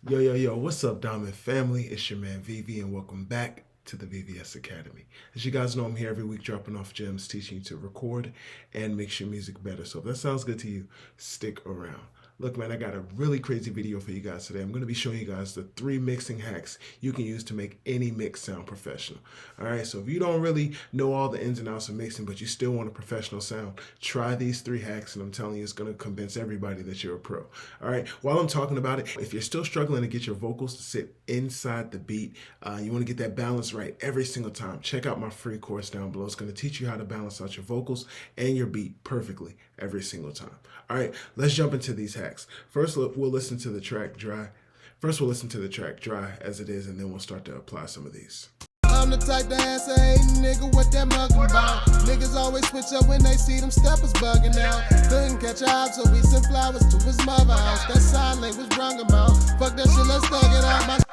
Yo, what's up, Diamond family? It's your man VV, and welcome back to the VVS Academy. As you guys know, I'm here every week dropping off gems, teaching you to record and mix your music better. So if that sounds good to you, stick around. Look, man, I got a really crazy video for you guys today. I'm going to be showing you guys the 3 mixing hacks you can use to make any mix sound professional. All right, so if you don't really know all the ins and outs of mixing, but you still want a professional sound, try these 3 hacks, and I'm telling you, it's going to convince everybody that you're a pro. All right, while I'm talking about it, if you're still struggling to get your vocals to sit inside the beat, you want to get that balance right every single time, check out my free course down below. It's going to teach you how to balance out your vocals and your beat perfectly every single time. All right, let's jump into these hacks. First, we'll listen to the track Dry. As it is, and then we'll start to apply some of these. I'm the type to ask a hating nigga what that mugging about. Niggas always switch up when they see them steppers bugging out. Couldn't catch a vibe, so we sent flowers to his mother house. That sign language brung him out. Fuck that shit, let's thug it out.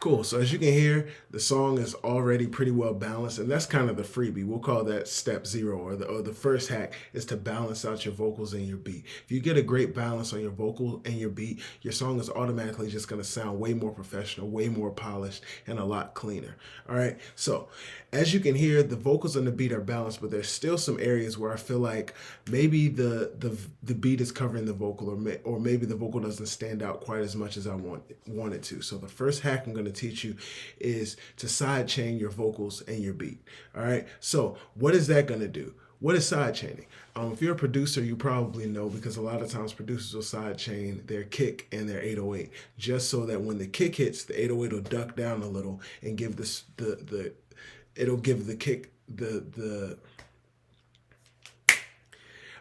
Cool, so as you can hear, the song is already pretty well balanced, and that's kind of the freebie. We'll call that step 0, or the first hack is to balance out your vocals and your beat. If you get a great balance on your vocal and your beat, your song is automatically just gonna sound way more professional, way more polished, and a lot cleaner. All right, so as you can hear, the vocals and the beat are balanced, but there's still some areas where I feel like maybe the beat is covering the vocal, or maybe the vocal doesn't stand out quite as much as I want it to. So the first hack I'm gonna teach you is to sidechain your vocals and your beat. All right, so what is that going to do? What is sidechaining? If you're a producer, you probably know, because a lot of times producers will sidechain their kick and their 808, just so that when the kick hits, the 808 will duck down a little and give this it'll give the kick the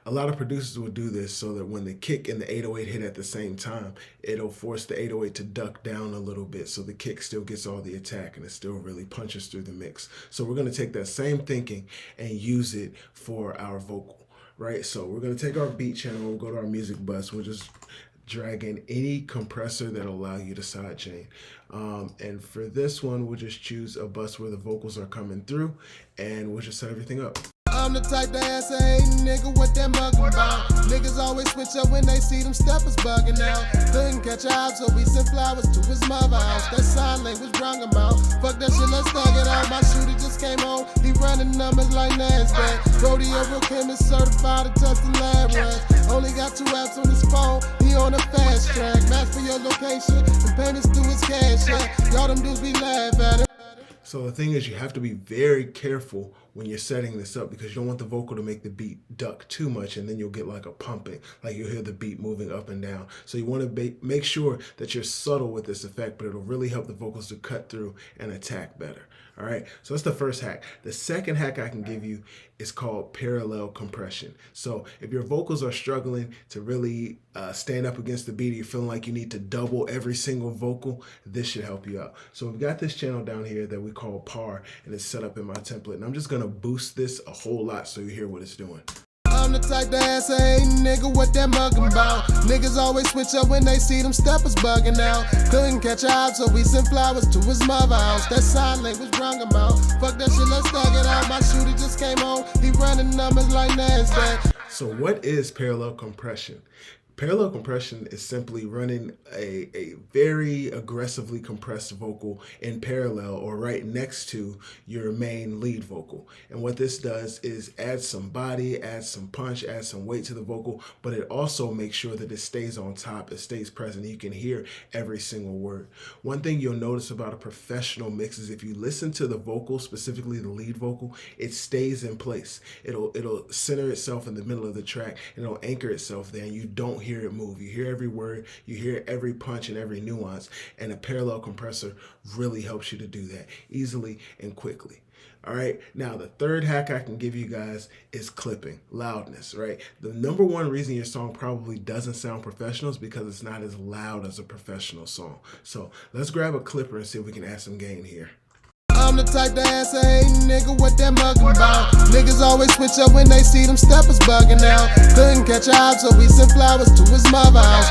A lot of producers will do this so that when the kick and the 808 hit at the same time, it'll force the 808 to duck down a little bit so the kick still gets all the attack and it still really punches through the mix. So we're going to take that same thinking and use it for our vocal, right? So we're going to take our beat channel, we'll go to our music bus, we'll just drag in any compressor that'll allow you to sidechain. And for this one, we'll just choose a bus where the vocals are coming through, and we'll just set everything up. I'm the type to ask a hating nigga what that mugging about. Niggas always switch up when they see them steppers bugging out. Couldn't catch a vibe, so we sent flowers to his mother house. That sign language brung him out. Fuck that shit, let's thug it out. My shooter just came home, he running numbers like NASDAQ. Rodeo real chemist certified to test the lab rats. Only got 2 apps on his phone, he on a fast track. Match for your location and payments through his cash app. Y'all them dudes be laugh at it. So the thing is, you have to be very careful when you're setting this up, because you don't want the vocal to make the beat duck too much, and then you'll get like a pumping, like you'll hear the beat moving up and down. So you want to make sure that you're subtle with this effect, but it'll really help the vocals to cut through and attack better. All right, so that's the first hack. The second hack I can give you is called parallel compression. So if your vocals are struggling to really stand up against the beat, or you're feeling like you need to double every single vocal, this should help you out. So we've got this channel down here that we call par, and it's set up in my template. And I'm just gonna boost this a whole lot so you hear what it's doing. I'm the type to ask a hating nigga what that mugging about. Niggas always switch up when they see them steppers bugging out. Couldn't catch a vibe, so we sent flowers to his mother house. That sign language brung him out. Fuck that shit, let's thug it out. My shooter just came home, he running numbers like NASDAQ. So what is parallel compression? Parallel compression is simply running a very aggressively compressed vocal in parallel, or right next to your main lead vocal. And what this does is add some body, add some punch, add some weight to the vocal, but it also makes sure that it stays on top, it stays present. You can hear every single word. One thing you'll notice about a professional mix is if you listen to the vocal, specifically the lead vocal, it stays in place. It'll center itself in the middle of the track, and it'll anchor itself there, and you don't hear it move. You hear every word, you hear every punch and every nuance, and a parallel compressor really helps you to do that easily and quickly. All right, now the third hack I can give you guys is clipping, loudness, right? The number one reason your song probably doesn't sound professional is because it's not as loud as a professional song. So let's grab a clipper and see if we can add some gain here. I'm the type to ask a hating nigga what that mugging about. Niggas always switch up when they see them steppers bugging out. Couldn't catch a vibe, so we sent flowers to his mother house.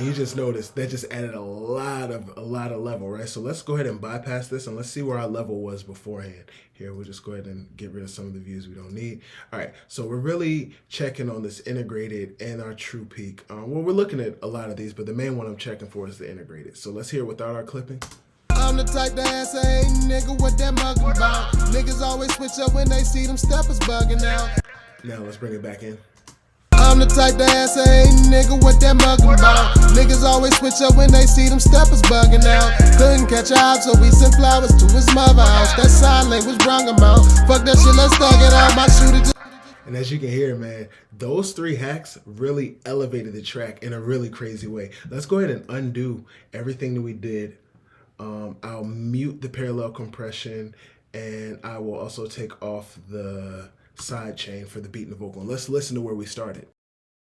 And you just notice that just added a lot of level, right? So let's go ahead and bypass this and let's see where our level was beforehand. Here, we'll just go ahead and get rid of some of the views we don't need. All right, so we're really checking on this integrated and our true peak. Well, we're looking at a lot of these, but the main one I'm checking for is the integrated. So let's hear it without our clipping. I'm the type to ask a hey nigga what that muggin' about. Niggas always switch up when they see them steppers bugging out. Now let's bring it back in. I'm the type to ask a hey nigga what that muggin' about. Niggas always switch up when they see them steppers bugging out. Couldn't catch a vibe, so we sent flowers to his mother house. That sign language brung him out. Fuck that shit, let's thug it out. My shooter just. And as you can hear, man, those 3 hacks really elevated the track in a really crazy way. Let's go ahead and undo everything that we did. I'll mute the parallel compression, and I will also take off the sidechain for the beat and the vocal. And let's listen to where we started.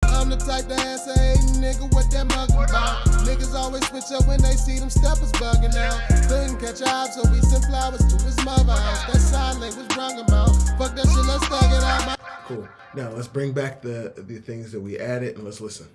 I'm the type to ask a hey nigga what that muggin' about. Niggas always switch up when they see them steppers bugging out. Couldn't catch a vibe, so we sent flowers to his mother house. That sign language brung him out. Fuck that shit, let's thug it out. Cool. Now let's bring back the things that we added and let's listen.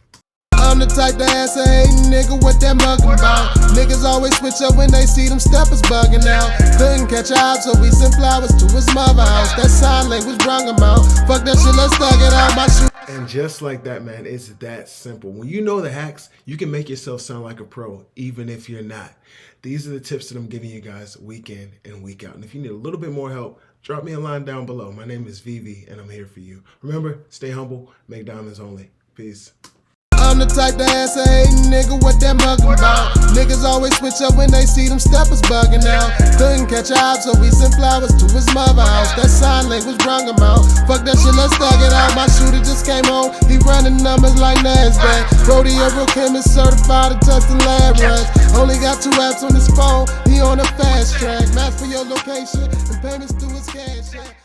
I'm the type to ask a hey nigga what that muggin' about. Niggas always switch up when they see them steppers bugging out. Couldn't catch a vibe, so we sent flowers to his mother house. That sign language brung him out. Fuck that shit, let's thug it out. My shoe. And just like that, man, it's that simple. When you know the hacks, you can make yourself sound like a pro, even if you're not. These are the tips that I'm giving you guys week in and week out. And if you need a little bit more help, drop me a line down below. My name is VV, and I'm here for you. Remember, stay humble, make diamonds only. Peace. I'm the type to ask a hey nigga what that muggin' about. Niggas always switch up when they see them steppers bugging out. Couldn't catch a vibe, so we sent flowers to his mother house. That sign language brung him out. Fuck that shit, let's thug it out. My shooter just came home, he running numbers like NASDAQ. Brody a real chemist, certified to test the lab rats. Only got 2 apps on his phone, he on a fast track. Match for your location and payments through his cash app.